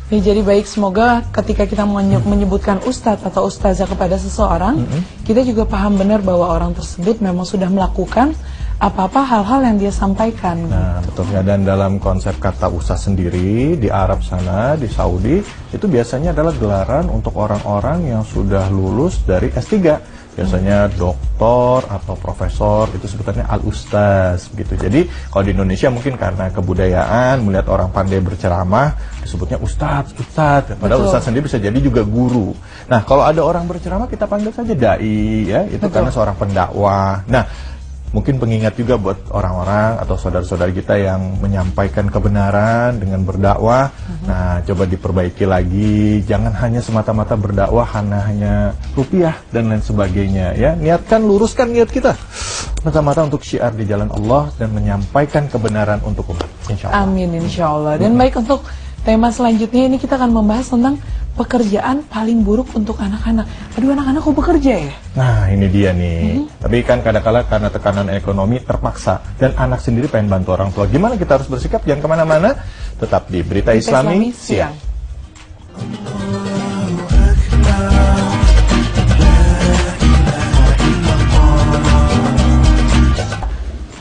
Ya, jadi baik, semoga ketika kita menyebutkan ustadz atau ustazah kepada seseorang, kita juga paham benar bahwa orang tersebut memang sudah melakukan apa-apa hal-hal yang dia sampaikan. Nah, betul ya. Dan dalam konsep kata ustadz sendiri di Arab sana, di Saudi, itu biasanya adalah gelaran untuk orang-orang yang sudah lulus dari S3. Biasanya doktor atau profesor, itu sebutannya al-ustaz gitu. Jadi kalau di Indonesia mungkin karena kebudayaan melihat orang pandai berceramah disebutnya ustadz. Padahal ustadz sendiri bisa jadi juga guru. Nah, kalau ada orang berceramah kita panggil saja dai ya, itu karena seorang pendakwah. Nah, mungkin pengingat juga buat orang-orang atau saudara-saudara kita yang menyampaikan kebenaran dengan berdakwah. Nah, coba diperbaiki lagi. Jangan hanya semata-mata berdakwah hanya rupiah dan lain sebagainya ya. Niatkan, luruskan niat kita mata-mata untuk syiar di jalan Allah dan menyampaikan kebenaran untuk umat, insyaallah. Amin, insyaallah. Dan baik, untuk tema selanjutnya ini kita akan membahas tentang pekerjaan paling buruk untuk anak-anak. Aduh, anak-anak kok bekerja ya? Nah, ini dia nih. Tapi kan kadang-kala karena tekanan ekonomi terpaksa. Dan anak sendiri pengen bantu orang tua. Gimana kita harus bersikap? Jangan kemana-mana. Tetap di Berita Islami Siang.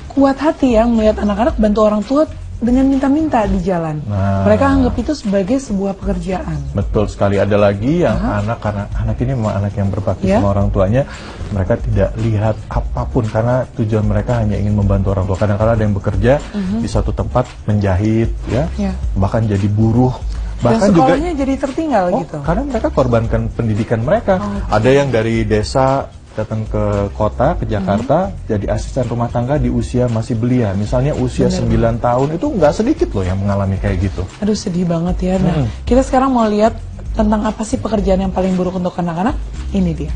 Kuat hati yang melihat anak-anak bantu orang tua dengan minta-minta di jalan. Mereka anggap itu sebagai sebuah pekerjaan. Betul sekali. Ada lagi yang karena anak ini memang anak yang berbakti sama orang tuanya, mereka tidak lihat apapun karena tujuan mereka hanya ingin membantu orang tua. Kadang-kadang ada yang bekerja di suatu tempat menjahit ya, bahkan jadi buruh. Bahkan dan sekolahnya juga jadi tertinggal gitu. Karena mereka korbankan pendidikan mereka. Ada yang dari desa datang ke kota, ke Jakarta, jadi asisten rumah tangga di usia masih belia. Misalnya usia 9 tahun, itu nggak sedikit loh yang mengalami kayak gitu. Aduh, sedih banget ya. Nah, kita sekarang mau lihat tentang apa sih pekerjaan yang paling buruk untuk anak-anak. Ini dia.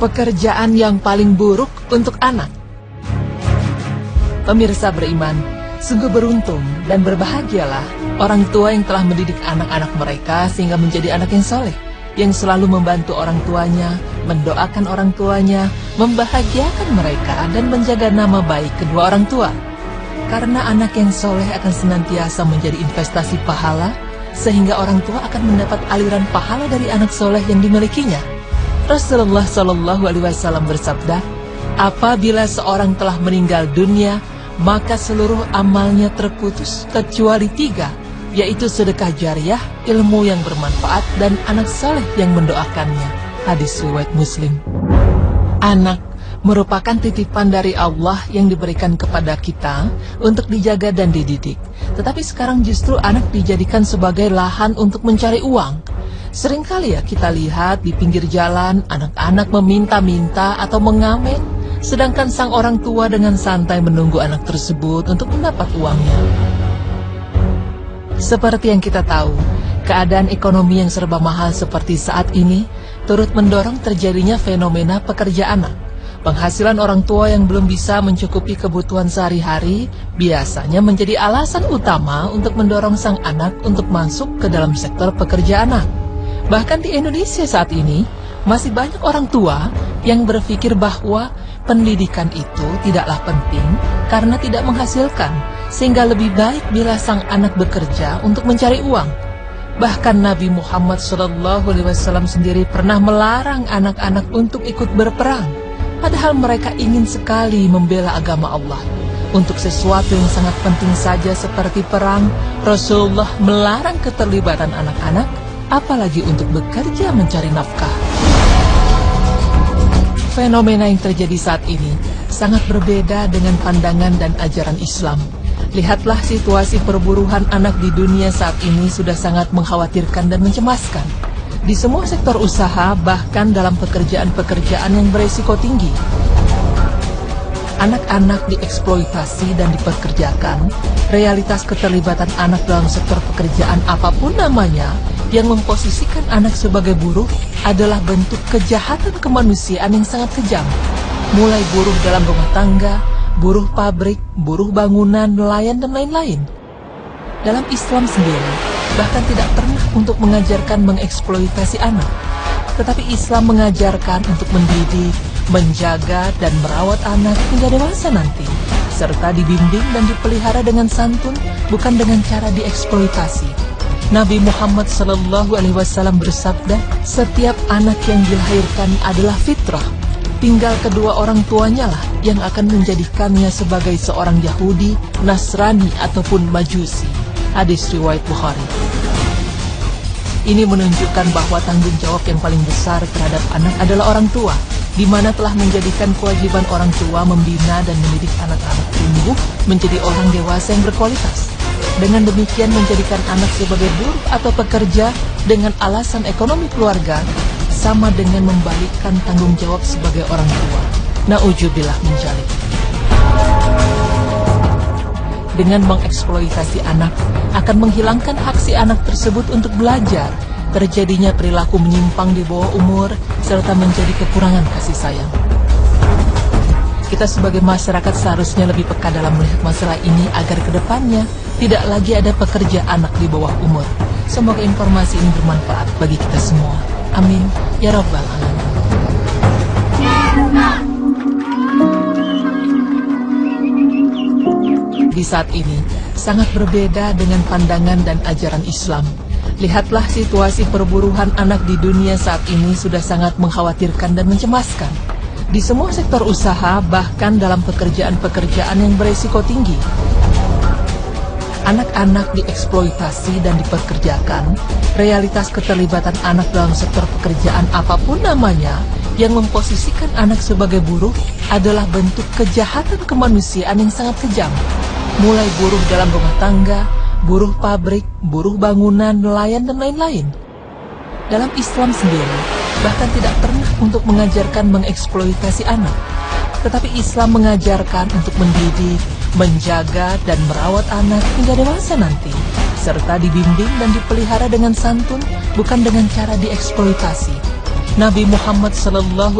Pekerjaan yang paling buruk untuk anak. Pemirsa beriman, sungguh beruntung dan berbahagialah orang tua yang telah mendidik anak-anak mereka sehingga menjadi anak yang soleh, yang selalu membantu orang tuanya, mendoakan orang tuanya, membahagiakan mereka, dan menjaga nama baik kedua orang tua. Karena anak yang soleh akan senantiasa menjadi investasi pahala, sehingga orang tua akan mendapat aliran pahala dari anak soleh yang dimilikinya. Rasulullah SAW bersabda, apabila seorang telah meninggal dunia, maka seluruh amalnya terputus kecuali 3, yaitu sedekah jariah, ilmu yang bermanfaat, dan anak saleh yang mendoakannya. Hadis riwayat Muslim. Anak merupakan titipan dari Allah yang diberikan kepada kita untuk dijaga dan dididik. Tetapi sekarang justru anak dijadikan sebagai lahan untuk mencari uang. Seringkali ya kita lihat di pinggir jalan anak-anak meminta-minta atau mengamen, sedangkan sang orang tua dengan santai menunggu anak tersebut untuk mendapat uangnya. Seperti yang kita tahu, keadaan ekonomi yang serba mahal seperti saat ini turut mendorong terjadinya fenomena pekerja anak. Penghasilan orang tua yang belum bisa mencukupi kebutuhan sehari-hari biasanya menjadi alasan utama untuk mendorong sang anak untuk masuk ke dalam sektor pekerja anak. Bahkan di Indonesia saat ini, masih banyak orang tua yang berpikir bahwa pendidikan itu tidaklah penting karena tidak menghasilkan, sehingga lebih baik bila sang anak bekerja untuk mencari uang. Bahkan Nabi Muhammad SAW sendiri pernah melarang anak-anak untuk ikut berperang, padahal mereka ingin sekali membela agama Allah. Untuk sesuatu yang sangat penting saja seperti perang, Rasulullah melarang keterlibatan anak-anak, apalagi untuk bekerja mencari nafkah. Fenomena yang terjadi saat ini sangat berbeda dengan pandangan dan ajaran Islam. Lihatlah situasi perburuhan anak di dunia saat ini sudah sangat mengkhawatirkan dan mencemaskan. Di semua sektor usaha, bahkan dalam pekerjaan-pekerjaan yang beresiko tinggi. Anak-anak dieksploitasi dan dipekerjakan. Realitas keterlibatan anak dalam sektor pekerjaan apapun namanya yang memposisikan anak sebagai buruh adalah bentuk kejahatan kemanusiaan yang sangat kejam. Mulai buruh dalam rumah tangga, buruh pabrik, buruh bangunan, nelayan, dan lain-lain. Dalam Islam sendiri, bahkan tidak pernah untuk mengajarkan mengeksploitasi anak. Tetapi Islam mengajarkan untuk mendidik, menjaga, dan merawat anak hingga dewasa nanti, serta dibimbing dan dipelihara dengan santun, bukan dengan cara dieksploitasi. Nabi Muhammad SAW bersabda, setiap anak yang dilahirkan adalah fitrah. Tinggal kedua orang tuanya lah yang akan menjadikannya sebagai seorang Yahudi, Nasrani ataupun Majusi. Hadis riwayat Bukhari. Ini menunjukkan bahwa tanggung jawab yang paling besar terhadap anak adalah orang tua, di mana telah menjadikan kewajiban orang tua membina dan mendidik anak-anak tumbuh menjadi orang dewasa yang berkualitas. Dengan demikian menjadikan anak sebagai buruh atau pekerja dengan alasan ekonomi keluarga sama dengan membalikkan tanggung jawab sebagai orang tua. Na'udzubillah min dzalik. Dengan mengeksploitasi anak akan menghilangkan hak si anak tersebut untuk belajar, terjadinya perilaku menyimpang di bawah umur, serta menjadi kekurangan kasih sayang. Kita sebagai masyarakat seharusnya lebih peka dalam melihat masalah ini agar kedepannya tidak lagi ada pekerja anak di bawah umur. Semoga informasi ini bermanfaat bagi kita semua. Amin. Ya Rabbal Alamin. Di saat ini, sangat berbeda dengan pandangan dan ajaran Islam. Lihatlah situasi perburuhan anak di dunia saat ini sudah sangat mengkhawatirkan dan mencemaskan. Di semua sektor usaha, bahkan dalam pekerjaan-pekerjaan yang beresiko tinggi. Anak-anak dieksploitasi dan dipekerjakan. Realitas keterlibatan anak dalam sektor pekerjaan apapun namanya, yang memposisikan anak sebagai buruh adalah bentuk kejahatan kemanusiaan yang sangat kejam. Mulai buruh dalam rumah tangga, buruh pabrik, buruh bangunan, nelayan, dan lain-lain. Dalam Islam sendiri, bahkan tidak pernah untuk mengajarkan mengeksploitasi anak. Tetapi Islam mengajarkan untuk mendidik, menjaga, dan merawat anak hingga dewasa nanti, serta dibimbing dan dipelihara dengan santun, bukan dengan cara dieksploitasi. Nabi Muhammad SAW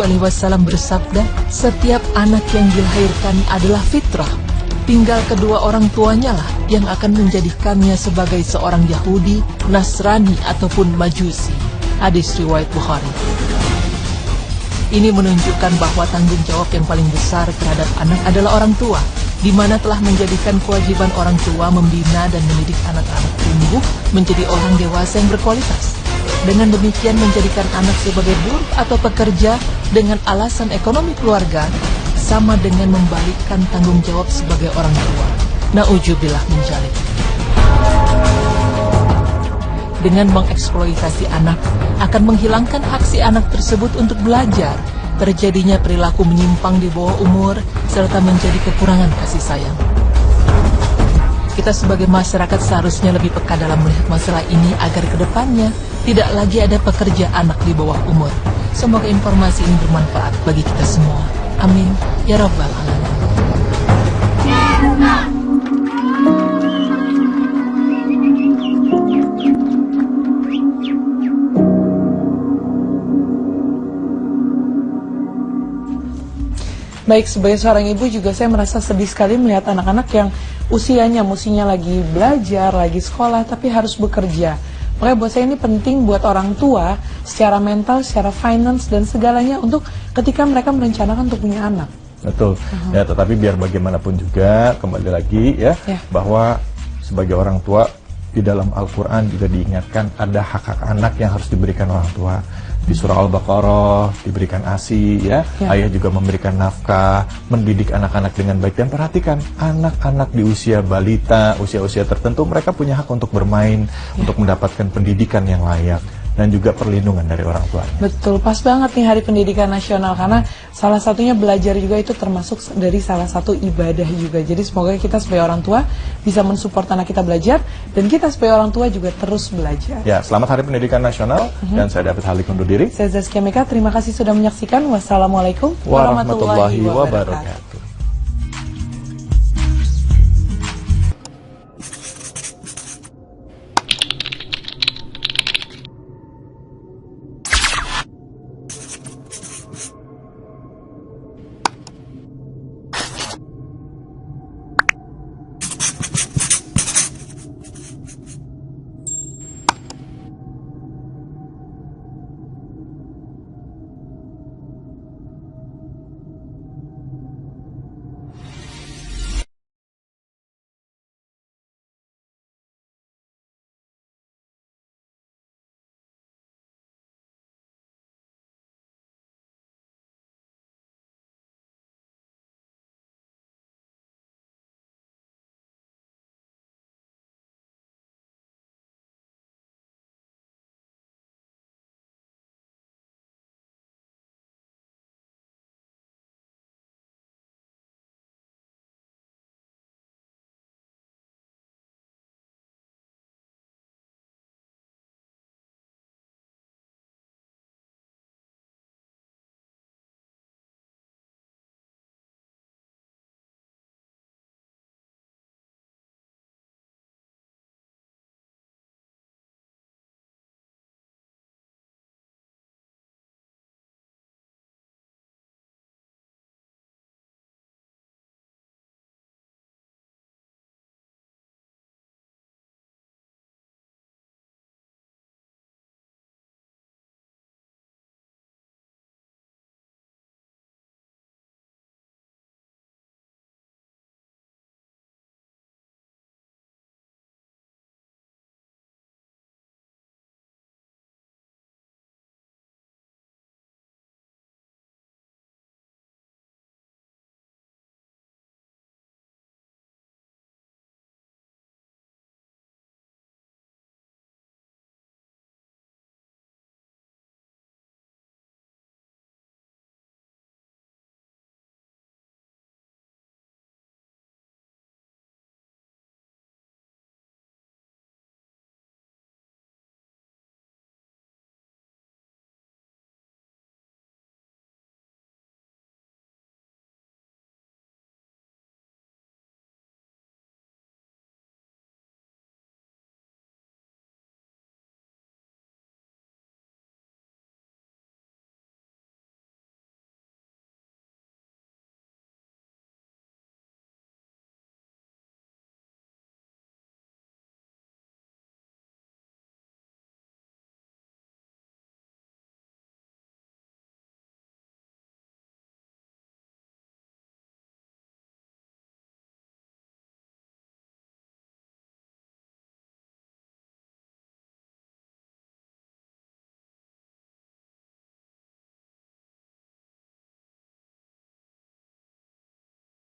bersabda, setiap anak yang dilahirkan adalah fitrah. Tinggal kedua orang tuanya lah yang akan menjadikannya sebagai seorang Yahudi, Nasrani ataupun Majusi. Hadis riwayat Bukhari. Ini menunjukkan bahwa tanggung jawab yang paling besar terhadap anak adalah orang tua, di mana telah menjadikan kewajiban orang tua membina dan mendidik anak-anak tumbuh menjadi orang dewasa yang berkualitas. Dengan demikian menjadikan anak sebagai buruh atau pekerja dengan alasan ekonomi keluarga, sama dengan membalikkan tanggung jawab sebagai orang tua. Na'udzubillah min dzalik. Dengan mengeksploitasi anak akan menghilangkan hak si anak tersebut untuk belajar, terjadinya perilaku menyimpang di bawah umur, serta menjadi kekurangan kasih sayang. Kita sebagai masyarakat seharusnya lebih peka dalam melihat masalah ini agar kedepannya tidak lagi ada pekerja anak di bawah umur. Semoga informasi ini bermanfaat bagi kita semua. Amin. Ya Rabbal Alamin. Baik, sebagai seorang ibu juga saya merasa sedih sekali melihat anak-anak yang usianya mestinya lagi belajar, lagi sekolah, tapi harus bekerja. Makanya buat saya ini penting buat orang tua secara mental, secara finance, dan segalanya untuk ketika mereka merencanakan untuk punya anak. Betul. Ya, tetapi biar bagaimanapun juga, kembali lagi ya, bahwa sebagai orang tua di dalam Al-Quran juga diingatkan ada hak-hak anak yang harus diberikan orang tua. Di surah Al-Baqarah diberikan ASI, ya. Ayah juga memberikan nafkah, mendidik anak-anak dengan baik. Dan perhatikan, anak-anak di usia balita, usia-usia tertentu, mereka punya hak untuk bermain, untuk mendapatkan pendidikan yang layak, dan juga perlindungan dari orang tuanya. Betul, pas banget nih Hari Pendidikan Nasional, karena salah satunya belajar juga itu termasuk dari salah satu ibadah juga. Jadi semoga kita sebagai orang tua bisa mensupport anak kita belajar, dan kita sebagai orang tua juga terus belajar. Ya, selamat Hari Pendidikan Nasional, dan saya David Halik undur diri. Saya Zaskia Meka, terima kasih sudah menyaksikan. Wassalamualaikum warahmatullahi wabarakatuh.